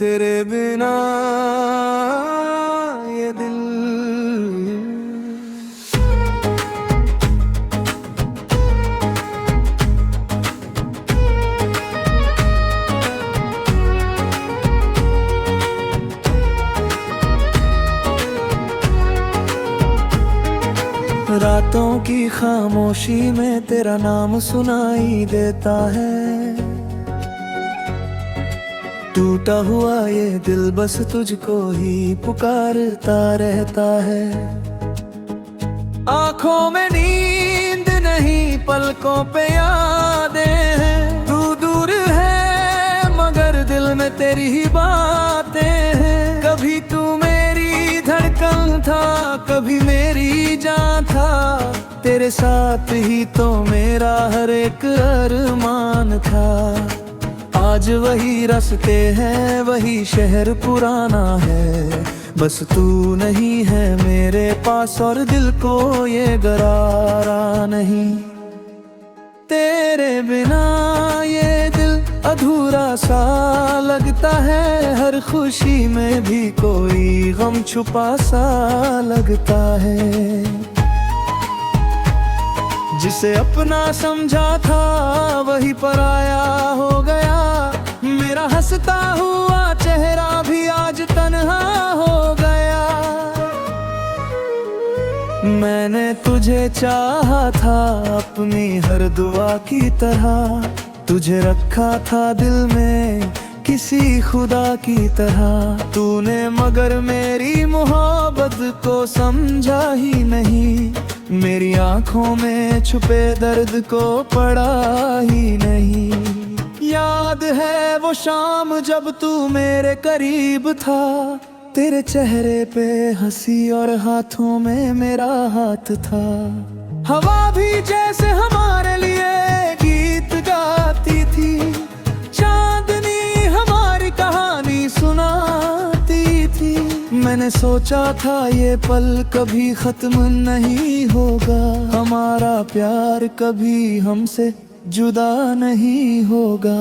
तेरे बिना ये दिल। रातों की खामोशी में तेरा नाम सुनाई देता है। टूटा हुआ ये दिल बस तुझको ही पुकारता रहता है। आंखों में नींद नहीं, पलकों पे यादें हैं। तू दूर है मगर दिल में तेरी ही बातें हैं। कभी तू मेरी धड़कन था, कभी मेरी जान था। तेरे साथ ही तो मेरा हर एक अरमान था। आज वही रास्ते हैं, वही शहर पुराना है। बस तू नहीं है मेरे पास और दिल को ये गरारा नहीं। तेरे बिना ये दिल अधूरा सा लगता है। हर खुशी में भी कोई गम छुपा सा लगता है। जिसे अपना समझा था वही पराया हो गया। मेरा हंसता हुआ चेहरा भी आज तन्हा हो गया। मैंने तुझे चाहा था अपनी हर दुआ की तरह। तुझे रखा था दिल में किसी खुदा की तरह। तूने मगर मेरी मोहब्बत को समझा ही नहीं। मेरी आंखों में छुपे दर्द को पड़ा ही नहीं। याद है वो शाम जब तू मेरे करीब था। तेरे चेहरे पे हंसी और हाथों में मेरा हाथ था। हवा भी जैसे हमारे लिए गीत गाती थी। चांदनी हमारी कहानी सुनाती थी। मैंने सोचा था ये पल कभी खत्म नहीं होगा। हमारा प्यार कभी हमसे जुदा नहीं होगा।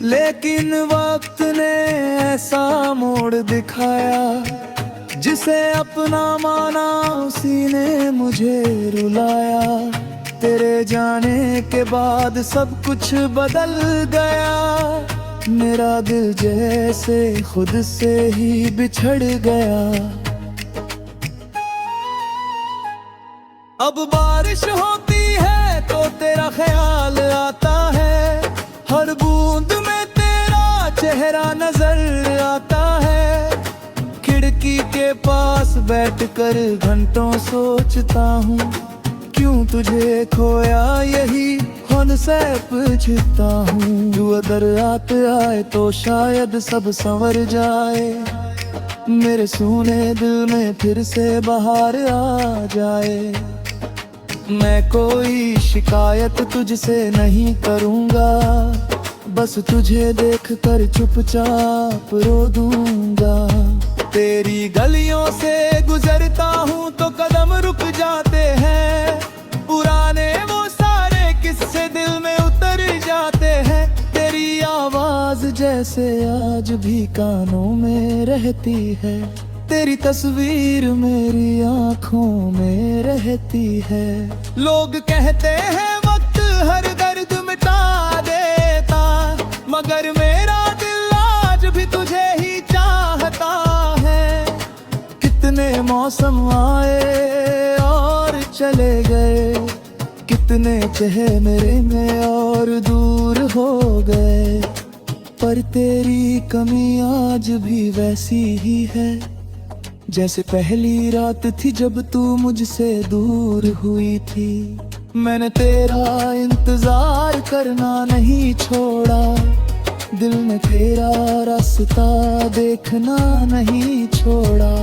लेकिन वक्त ने ऐसा मोड़ दिखाया। जिसे अपना माना उसी ने मुझे रुलाया। तेरे जाने के बाद सब कुछ बदल गया। मेरा दिल जैसे खुद से ही बिछड़ गया। अब बारिश होती है तो तेरा ख्याल आता है। हर बूंद में तेरा चेहरा नजर आता है। खिड़की के पास बैठकर घंटों सोचता हूँ। क्यों तुझे खोया यही खुद से पूछता हूँ। तू अगर रात आए तो शायद सब संवर जाए। मेरे सूने दिल में फिर से बहार आ जाए। मैं कोई शिकायत तुझसे नहीं करूँगा। बस तुझे देखकर चुपचाप रो दूँगा। तेरी गलियों से गुजरता हूँ तो कदम रुक जाते हैं। पुराने वो सारे किस्से दिल में उतर जाते हैं। तेरी आवाज जैसे आज भी कानों में रहती है। तेरी तस्वीर मेरी आंखों में रहती है। लोग कहते हैं वक्त हर दर्द मिटा देता। मगर मेरा दिल आज भी तुझे ही चाहता है। कितने मौसम आए और चले गए। कितने चेहरे में और दूर हो गए। पर तेरी कमी आज भी वैसी ही है जैसे पहली रात थी जब तू मुझसे दूर हुई थी। मैंने तेरा इंतजार करना नहीं छोड़ा। दिल में तेरा रास्ता देखना नहीं छोड़ा।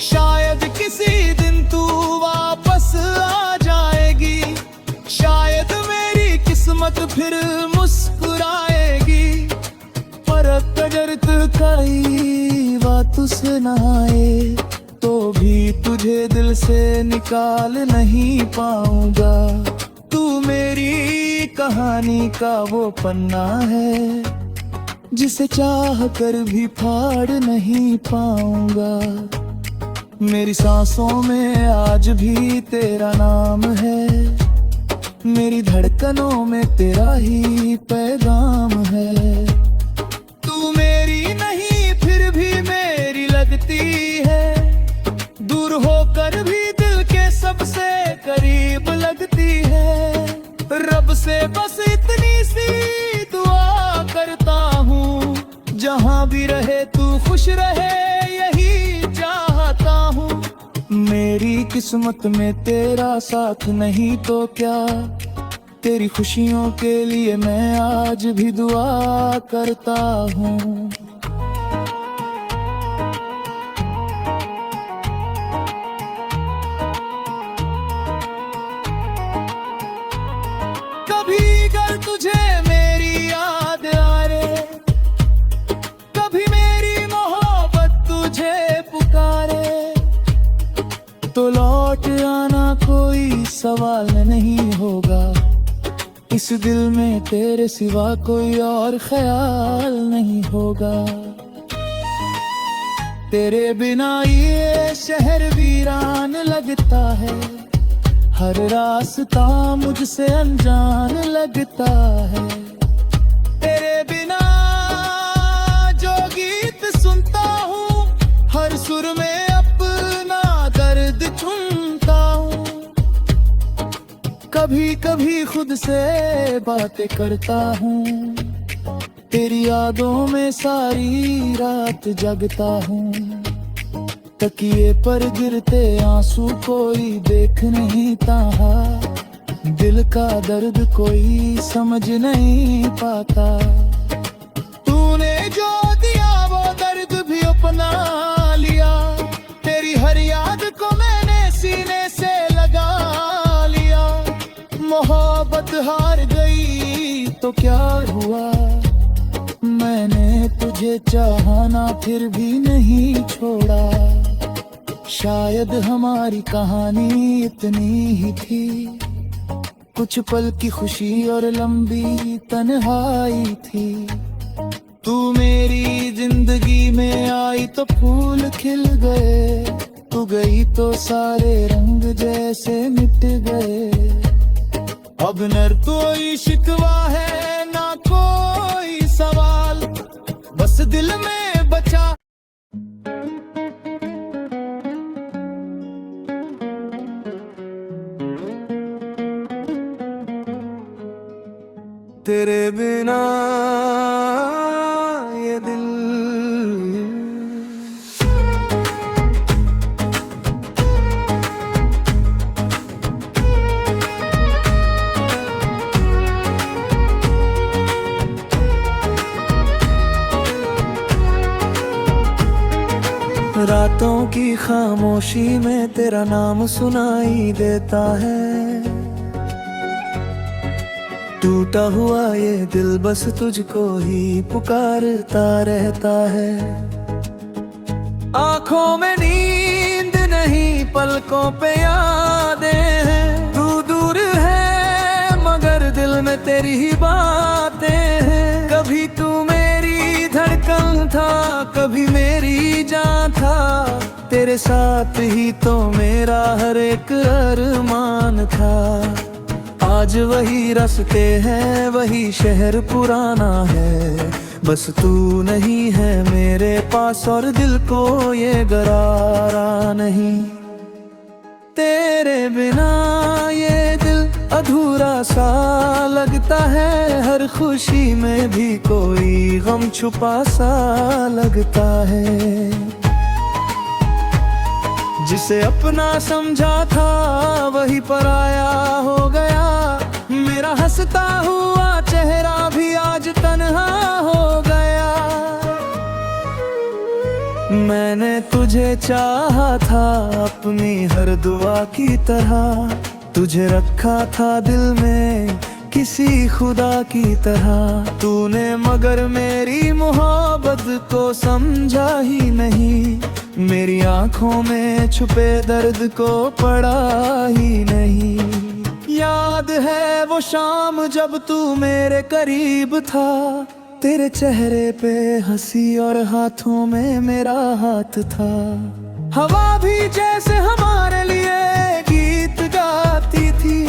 शायद किसी दिन तू वापस आ जाएगी। शायद मेरी किस्मत फिर मुस्कुराएगी। पर अगर तू कई बात सुनाए तो भी तुझे दिल से निकाल नहीं पाऊंगा। तू मेरी कहानी का वो पन्ना है जिसे चाह कर भी फाड़ नहीं पाऊंगा। मेरी सांसों में आज भी तेरा नाम है, मेरी धड़कनों में तेरा ही पैगाम है। तू मेरी नहीं फिर भी मेरी लगती है, दूर होकर भी दिल के सबसे करीब लगती है। रब से बस इतनी सी दुआ करता हूँ, जहाँ भी रहे तू खुश रहे यही चाहता हूँ। मेरी किस्मत में तेरा साथ नहीं तो क्या, तेरी खुशियों के लिए मैं आज भी दुआ करता हूँ। कभी अगर तुझे मेरी याद आ रे, कभी मेरी मोहब्बत तुझे पुकारे, तो लौट आना कोई सवाल नहीं होगा। इस दिल में तेरे सिवा कोई और ख्याल नहीं होगा। तेरे बिना ये शहर वीरान लगता है, हर रास्ता मुझसे अनजान लगता है। तेरे बिना जो गीत सुनता हूँ, हर सुर में अपना दर्द चुनता हूँ। कभी कभी खुद से बातें करता हूँ, तेरी यादों में सारी रात जगता हूँ। तकिए पर गिरते आंसू कोई देख नहीं पाता, दिल का दर्द कोई समझ नहीं पाता। तूने जो दिया वो दर्द भी अपना लिया, तेरी हर याद को मैंने सीने से लगा लिया। मोहब्बत हार गई तो क्या हुआ, मैंने तुझे चाहा ना फिर भी नहीं छोड़ा। शायद हमारी कहानी इतनी ही थी, कुछ पल की खुशी और लंबी तन्हाई थी। तू मेरी जिंदगी में आई तो फूल खिल गए, तू गई तो सारे रंग जैसे मिट गए। अब न कोई शिकवा है ना कोई सवाल, बस दिल में बचा तेरे बिना ये दिल। रातों की खामोशी में तेरा नाम सुनाई देता है। टूटा हुआ ये दिल बस तुझको ही पुकारता रहता है। आंखों में नींद नहीं, पलकों पे यादें हैं। तू दूर है मगर दिल में तेरी ही बातें हैं। कभी तू मेरी धड़कन था, कभी मेरी जान था। तेरे साथ ही तो मेरा हर एक अरमान था। आज वही रास्ते हैं, वही शहर पुराना है। बस तू नहीं है मेरे पास और दिल को ये गरारा नहीं। तेरे बिना ये दिल अधूरा सा लगता है। हर खुशी में भी कोई गम छुपा सा लगता है। जिसे अपना समझा था वही पराया हो गया। मेरा हंसता हुआ चेहरा भी आज तन्हा हो गया। मैंने तुझे चाहा था अपनी हर दुआ की तरह। तुझे रखा था दिल में किसी खुदा की तरह। तूने मगर मेरी मोहब्बत को समझा ही नहीं। मेरी आंखों में छुपे दर्द को पड़ा ही नहीं। याद है वो शाम जब तू मेरे करीब था, तेरे चेहरे पे हंसी और हाथों में मेरा हाथ था। हवा भी जैसे हमारे लिए गीत गाती थी,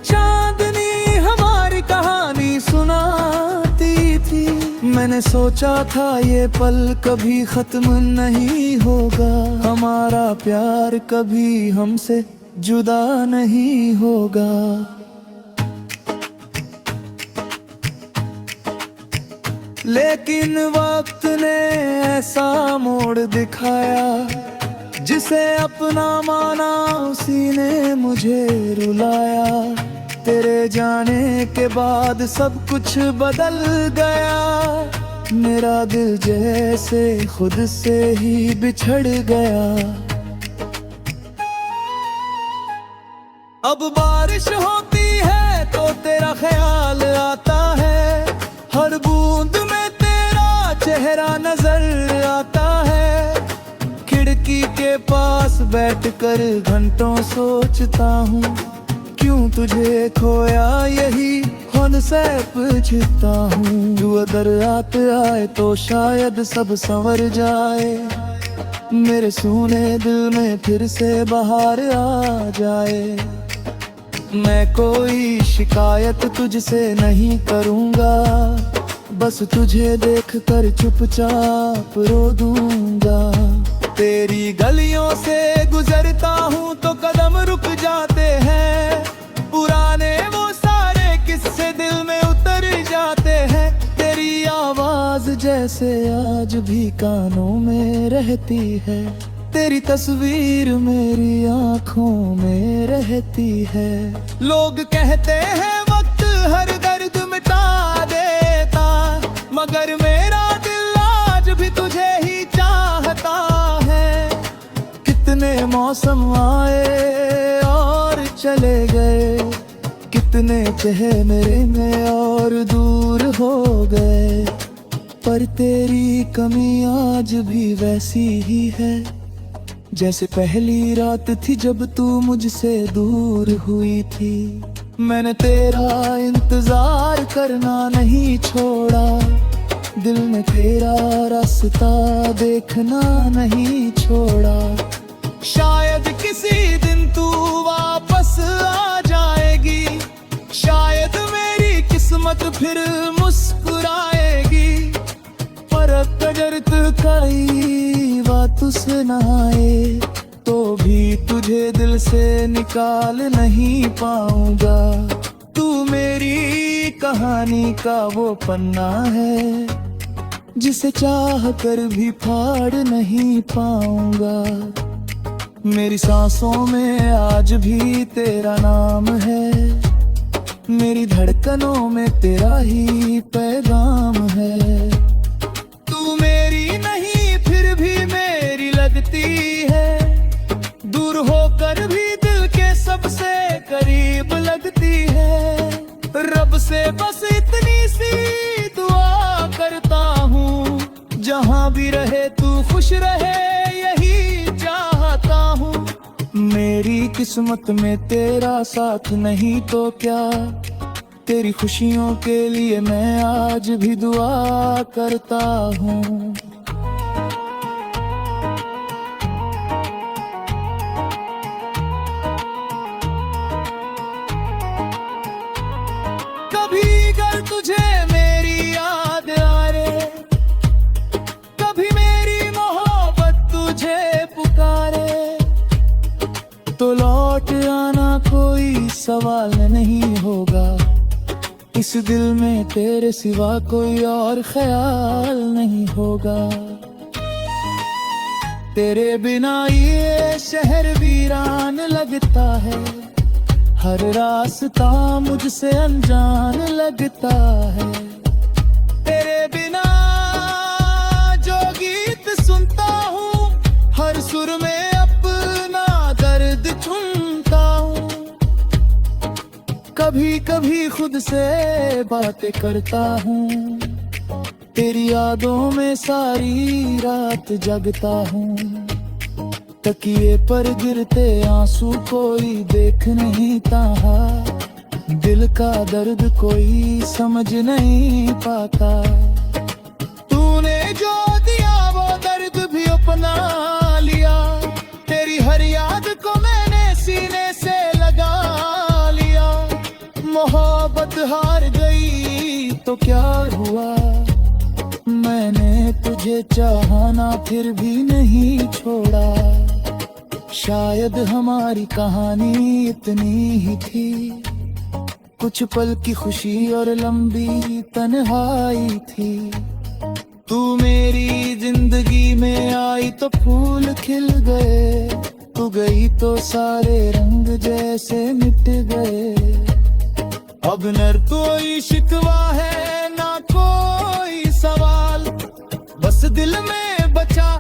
चांदनी हमारी कहानी सुनाती थी। मैंने सोचा था ये पल कभी खत्म नहीं होगा, हमारा प्यार कभी हमसे जुदा नहीं होगा। लेकिन वक्त ने ऐसा मोड़ दिखाया, जिसे अपना माना उसी ने मुझे रुलाया। तेरे जाने के बाद सब कुछ बदल गया, मेरा दिल जैसे खुद से ही बिछड़ गया। अब बारिश होती है तो तेरा ख्याल आता है, हर बूंद में तेरा चेहरा नजर आता है। खिड़की के पास बैठकर घंटों सोचता हूँ, क्यों तुझे खोया यही खुद से पूछता हूँ। तू अगर रात आए तो शायद सब संवर जाए, मेरे सूने दिल में फिर से बहार आ जाए। मैं कोई शिकायत तुझसे नहीं करूँगा, बस तुझे देखकर चुपचाप रो दूँगा। तेरी गलियों से गुजरता हूँ तो कदम रुक जाते हैं, पुराने वो सारे किस्से दिल में उतर जाते हैं। तेरी आवाज़ जैसे आज भी कानों में रहती है, तेरी तस्वीर मेरी आँखों में रहती है। लोग कहते हैं वक्त हर दर्द मिटा देता, मगर मेरा दिल आज भी तुझे ही चाहता है। कितने मौसम आए और चले गए, कितने चेहरे में और दूर हो गए, पर तेरी कमी आज भी वैसी ही है, जैसे पहली रात थी जब तू मुझसे दूर हुई थी। मैंने तेरा इंतजार करना नहीं छोड़ा, दिल में तेरा रास्ता देखना नहीं छोड़ा। शायद किसी दिन तू वापस आ जाएगी, शायद मेरी किस्मत फिर मुस्कुराएगी। पर अगर तू कई बात सुनाए तो भी तुझे दिल से निकाल नहीं पाऊंगा। तू मेरी कहानी का वो पन्ना है, जिसे चाह कर भी फाड़ नहीं पाऊंगा। मेरी सांसों में आज भी तेरा नाम है, मेरी धड़कनों में तेरा ही पैगाम है। तू मेरी नहीं फिर भी मेरी लगती है, दूर होकर भी दिल के सबसे करीब लगती है। रब से बस इतनी सी दुआ करता हूँ, जहाँ भी रहे तू खुश रहे यही चाहता हूँ। मेरी किस्मत में तेरा साथ नहीं तो क्या, तेरी खुशियों के लिए मैं आज भी दुआ करता हूँ। कभी अगर तुझे मेरी याद आ रे, कभी मेरी मोहब्बत तुझे पुकारे, तो लौट आना कोई सवाल नहीं होगा। इस दिल में तेरे सिवा कोई और ख्याल नहीं होगा। तेरे बिना ये शहर वीरान लगता है, हर रास्ता मुझसे अनजान लगता है। तेरे बिना जो गीत सुनता हूँ, हर सुर में अपना दर्द चुनता हूँ। कभी कभी खुद से बातें करता हूँ, तेरी यादों में सारी रात जगता हूँ। तकिए पर गिरते आंसू कोई देख नहीं पाता, दिल का दर्द कोई समझ नहीं पाता। तूने जो दिया वो दर्द भी अपना लिया, तेरी हर याद को मैंने सीने से लगा लिया। मोहब्बत हार गई तो क्या हुआ, मैंने तुझे चाहा ना फिर भी नहीं छोड़ा। शायद हमारी कहानी इतनी ही थी, कुछ पल की खुशी और लंबी तन्हाई थी। तू मेरी जिंदगी में आई तो फूल खिल गए, तू गई तो सारे रंग जैसे मिट गए। अब न कोई शिकवा है ना कोई सवाल, बस दिल में बचा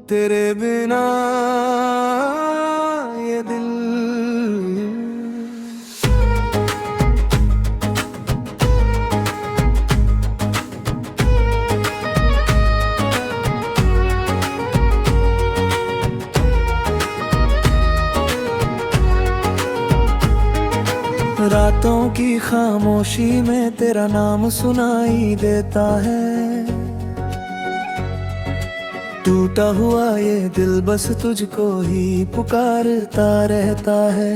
तेरे बिना ये दिल। रातों की खामोशी में तेरा नाम सुनाई देता है, टूटा हुआ ये दिल बस तुझको ही पुकारता रहता है।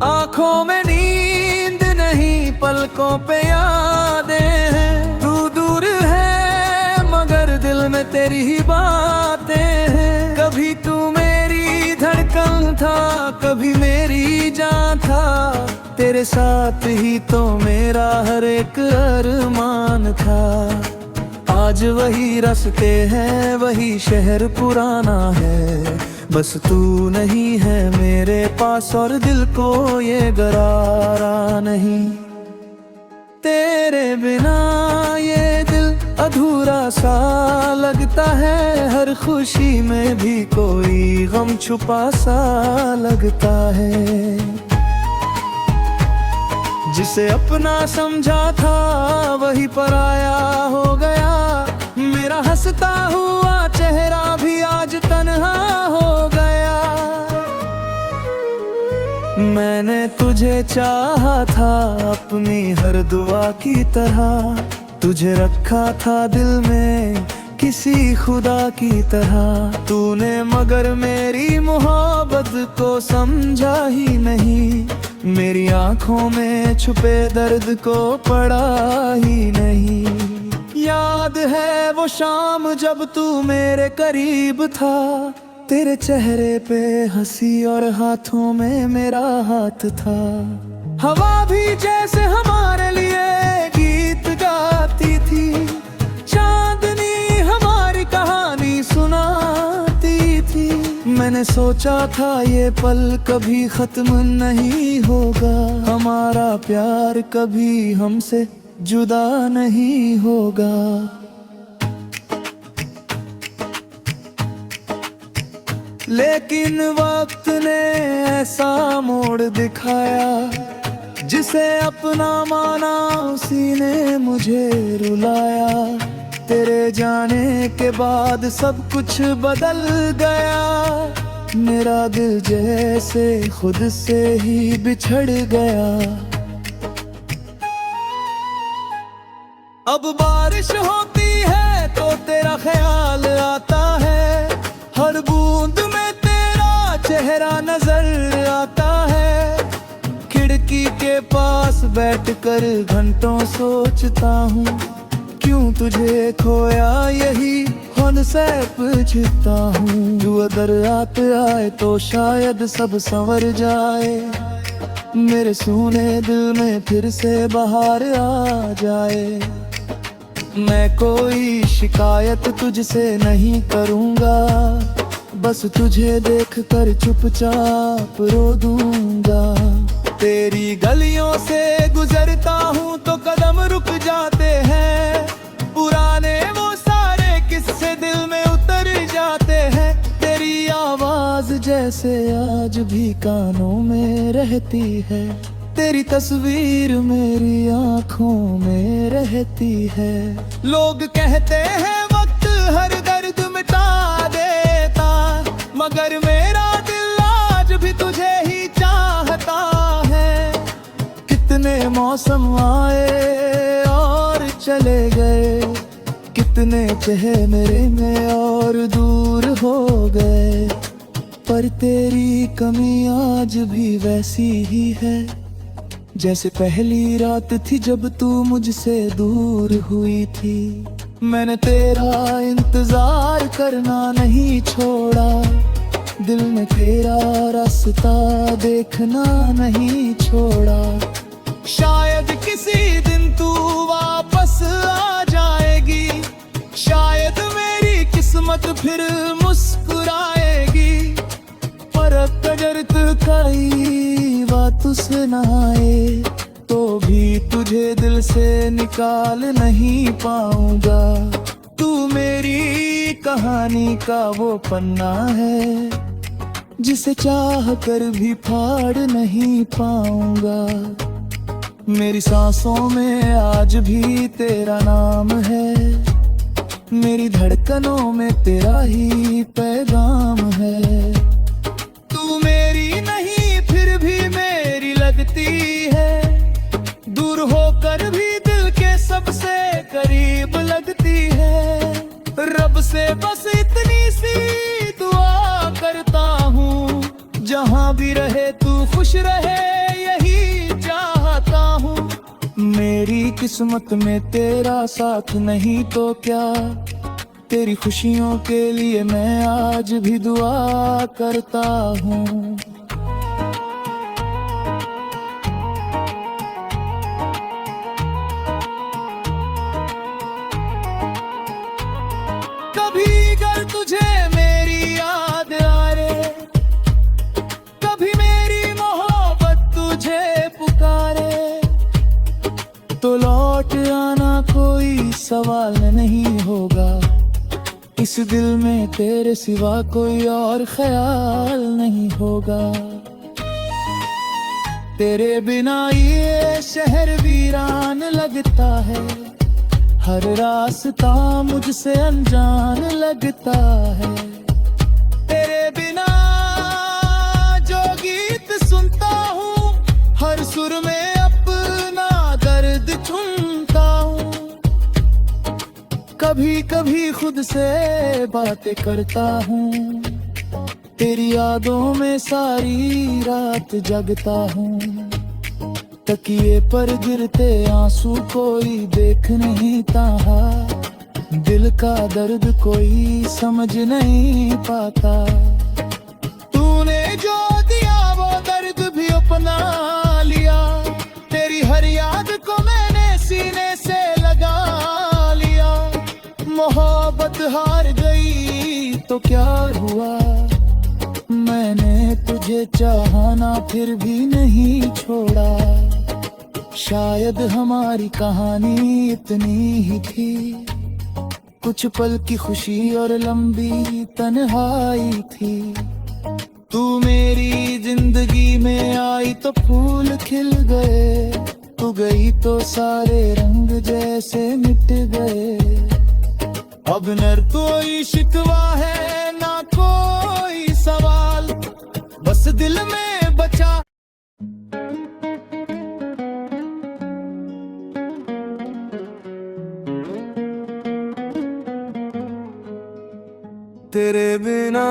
आंखों में नींद नहीं पलकों पे यादें हैं, तू दूर है मगर दिल में तेरी ही बातें हैं। कभी तू मेरी धड़कन था, कभी मेरी जान था, तेरे साथ ही तो मेरा हर एक अरमान था। आज वही रास्ते हैं, वही शहर पुराना है, बस तू नहीं है मेरे पास और दिल को ये गरारा नहीं। तेरे बिना ये दिल अधूरा सा लगता है, हर खुशी में भी कोई गम छुपा सा लगता है। जिसे अपना समझा था वही पराया हो गया, मेरा हंसता हुआ चेहरा भी आज तन्हा हो गया। मैंने तुझे चाहा था अपनी हर दुआ की तरह, तुझे रखा था दिल में किसी खुदा की तरह। तूने मगर मेरी मोहब्बत को समझा ही नहीं, मेरी आंखों में छुपे दर्द को पड़ा ही नहीं। याद है वो शाम जब तू मेरे करीब था, तेरे चेहरे पे हंसी और हाथों में मेरा हाथ था। हवा भी जैसे हमारे लिए गीत गाती थी, चांदनी हमारी कहानी सुनाती थी। मैंने सोचा था ये पल कभी खत्म नहीं होगा, हमारा प्यार कभी हमसे जुदा नहीं होगा। लेकिन वक्त ने ऐसा मोड़ दिखाया, जिसे अपना माना उसी ने मुझे रुलाया। तेरे जाने के बाद सब कुछ बदल गया, मेरा दिल जैसे खुद से ही बिछड़ गया। अब बारिश होती है तो तेरा ख्याल आता है, हर बूंद में तेरा चेहरा नजर आता है। खिड़की के पास बैठकर घंटों सोचता हूँ, क्यों तुझे खोया यही खुद से पूछता हूँ। तू अगर रात आए तो शायद सब संवर जाए, मेरे सूने दिल में फिर से बहार आ जाए। मैं कोई शिकायत तुझसे नहीं करूँगा, बस तुझे देखकर चुपचाप रो दूँगा। तेरी गलियों से गुजरता हूँ तो कदम रुक जाते हैं, पुराने वो सारे किस्से दिल में उतर जाते हैं। तेरी आवाज जैसे आज भी कानों में रहती है, तेरी तस्वीर मेरी आंखों में रहती है। लोग कहते हैं वक्त हर दर्द मिटा देता, मगर मेरा दिल आज भी तुझे ही चाहता है। कितने मौसम आए और चले गए, कितने चेहरे में और दूर हो गए, पर तेरी कमी आज भी वैसी ही है जैसे पहली रात थी जब तू मुझसे दूर हुई थी। मैंने तेरा इंतजार करना नहीं छोड़ा, दिल में तेरा रास्ता देखना नहीं छोड़ा। शायद किसी दिन तू वापस आ जाएगी, शायद मेरी किस्मत फिर मुस्कुराएगी, पर अगर तू कई बात सुनाए तो भी तुझे दिल से निकाल नहीं पाऊंगा। तू मेरी कहानी का वो पन्ना है जिसे चाह कर भी फाड़ नहीं पाऊंगा। मेरी सांसों में आज भी तेरा नाम है, मेरी धड़कनों में तेरा ही पैगाम है। तू मेरी नहीं फिर भी मेरी लगती है, दूर होकर भी दिल के सबसे करीब लगती है। रब से बस इतनी सी दुआ करता हूँ, जहाँ भी रहे तू खुश रहे यही चाहता हूँ। मेरी किस्मत में तेरा साथ नहीं तो क्या, तेरी खुशियों के लिए मैं आज भी दुआ करता हूँ। कभी अगर तुझे मेरी याद आ रे, कभी मेरी मोहब्बत तुझे पुकारे, तो लौट आना कोई सवाल नहीं होगा। इस दिल में तेरे सिवा कोई और ख्याल नहीं होगा। तेरे बिना ये शहर वीरान लगता है, हर रास्ता मुझसे अनजान लगता है। तेरे बिना जो गीत सुनता हूँ, हर सुर में अपना दर्द चुनता हूँ। कभी कभी खुद से बातें करता हूँ, तेरी यादों में सारी रात जगता हूँ। तकिए पर गिरते आंसू कोई देख नहीं पाता, दिल का दर्द कोई समझ नहीं पाता। तूने जो दिया वो दर्द भी अपना लिया, तेरी हर याद को मैंने सीने से लगा लिया। मोहब्बत हार गई तो क्या हुआ, मैंने तुझे चाहा ना फिर भी नहीं छोड़ा। शायद हमारी कहानी इतनी ही थी, कुछ पल की खुशी और लंबी तन्हाई थी। तू मेरी जिंदगी में आई तो फूल खिल गए, तू गई तो सारे रंग जैसे मिट गए। अब न कोई शिकवा है ना कोई सवाल, बस दिल में बचा तेरे बिना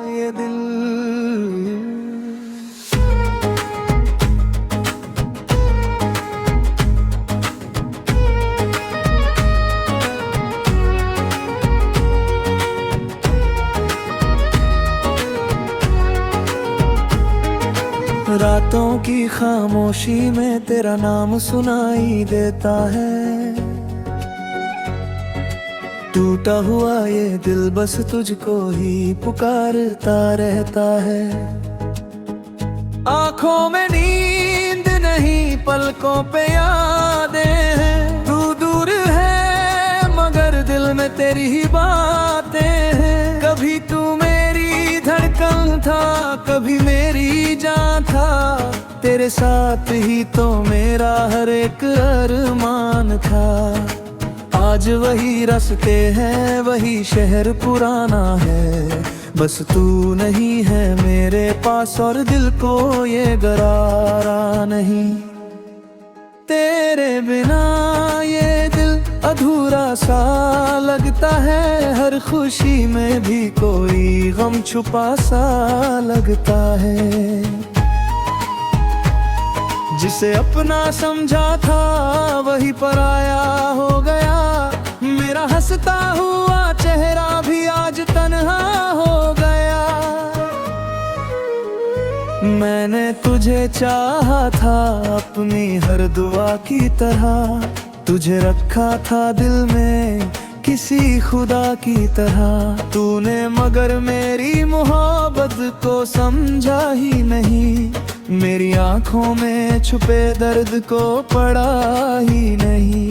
ये दिल। रातों की खामोशी में तेरा नाम सुनाई देता है। टूटा हुआ ये दिल बस तुझको ही पुकारता रहता है। आंखों में नींद नहीं, पलकों पे यादें हैं। तू दूर है मगर दिल में तेरी ही बातें हैं। कभी तू मेरी धड़कन था, कभी मेरी जान था, तेरे साथ ही तो मेरा हर एक अरमान था। आज वही रास्ते हैं, वही शहर पुराना है, बस तू नहीं है मेरे पास और दिल को ये गरारा नहीं। तेरे बिना ये दिल अधूरा सा लगता है, हर खुशी में भी कोई गम छुपा सा लगता है। जिसे अपना समझा था वही पराया हो गया, मेरा हंसता हुआ चेहरा भी आज तन्हा हो गया। मैंने तुझे चाहा था अपनी हर दुआ की तरह, तुझे रखा था दिल में किसी खुदा की तरह। तूने मगर मेरी मोहब्बत को समझा ही नहीं, मेरी आंखों में छुपे दर्द को पड़ा ही नहीं।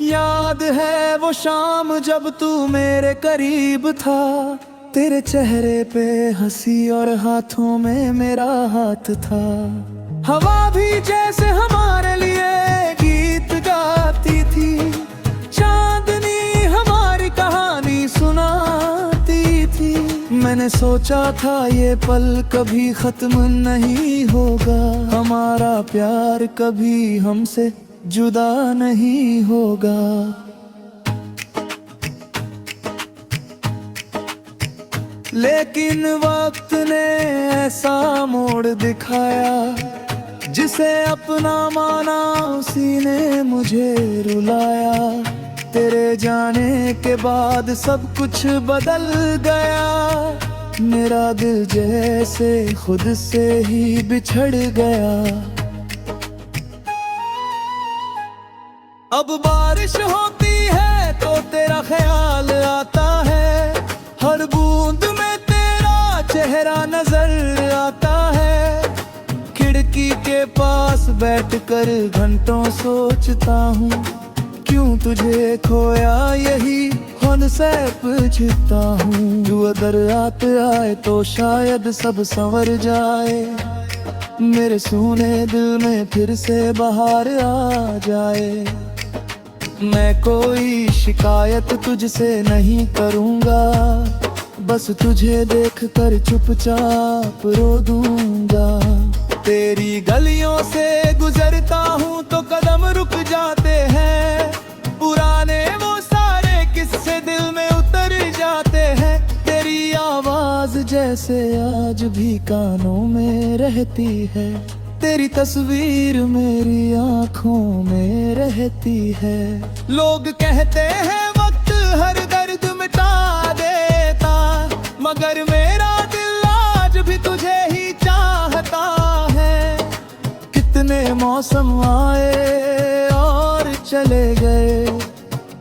याद है वो शाम जब तू मेरे करीब था, तेरे चेहरे पे हंसी और हाथों में मेरा हाथ था। हवा भी जैसे हमारे लिए गीत गाती थी, चांदनी हमारी कहानी सुनाती थी। मैंने सोचा था ये पल कभी खत्म नहीं होगा, हमारा प्यार कभी हमसे जुदा नहीं होगा। लेकिन वक्त ने ऐसा मोड़ दिखाया, जिसे अपना माना उसी ने मुझे रुलाया। तेरे जाने के बाद सब कुछ बदल गया, मेरा दिल जैसे खुद से ही बिछड़ गया। अब बारिश होती है तो तेरा ख्याल आता है, हर बूंद में तेरा चेहरा नजर आता है। खिड़की के पास बैठकर घंटों सोचता हूँ, क्यों तुझे खोया यही खुद से पूछता हूँ। तू अगर रात आए तो शायद सब संवर जाए, मेरे सूने दिल में फिर से बहार आ जाए। मैं कोई शिकायत तुझसे नहीं करूँगा, बस तुझे देखकर चुपचाप रो दूँगा। तेरी गलियों से गुजरता हूँ तो कदम रुक जाते हैं, पुराने वो सारे किस्से दिल में उतर जाते हैं। तेरी आवाज जैसे आज भी कानों में रहती है, तेरी तस्वीर मेरी आंखों में रहती है। लोग कहते हैं वक्त हर दर्द मिटा देता, मगर मेरा दिल आज भी तुझे ही चाहता है। कितने मौसम आए और चले गए,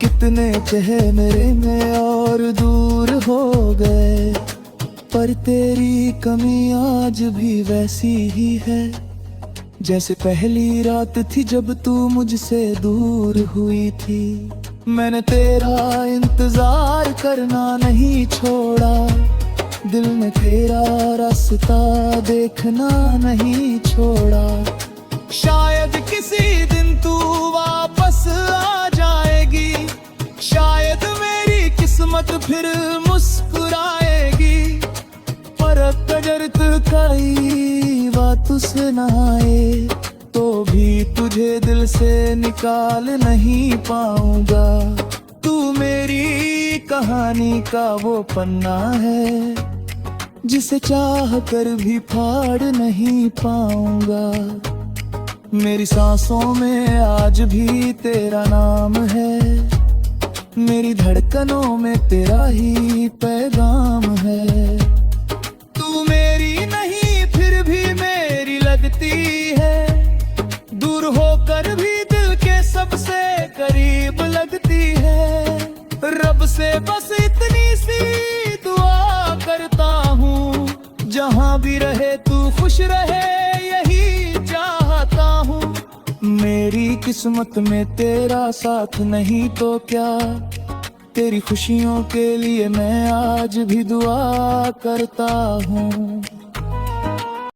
कितने चेहरे में और दूर हो गए, पर तेरी कमी आज भी वैसी ही है, जैसे पहली रात थी जब तू मुझसे दूर हुई थी। मैंने तेरा इंतजार करना नहीं छोड़ा, दिल में तेरा रास्ता देखना नहीं छोड़ा। शायद किसी दिन तू वापस आ जाएगी, शायद मेरी किस्मत फिर मुस्कुराएगी। पर अगर तू कई बात सुनाए तो भी तुझे दिल से निकाल नहीं पाऊंगा। तू मेरी कहानी का वो पन्ना है, जिसे चाह कर भी फाड़ नहीं पाऊंगा। मेरी सांसों में आज भी तेरा नाम है, मेरी धड़कनों में तेरा ही पैगाम है। तू मेरी नहीं फिर भी मेरी लगती है, दूर होकर भी दिल के सबसे करीब लगती है। रब से बस इतनी सी दुआ करता हूँ, जहाँ भी रहे तू खुश रहे यही चाहता हूँ। मेरी किस्मत में तेरा साथ नहीं तो क्या, तेरी खुशियों के लिए मैं आज भी दुआ करता हूँ।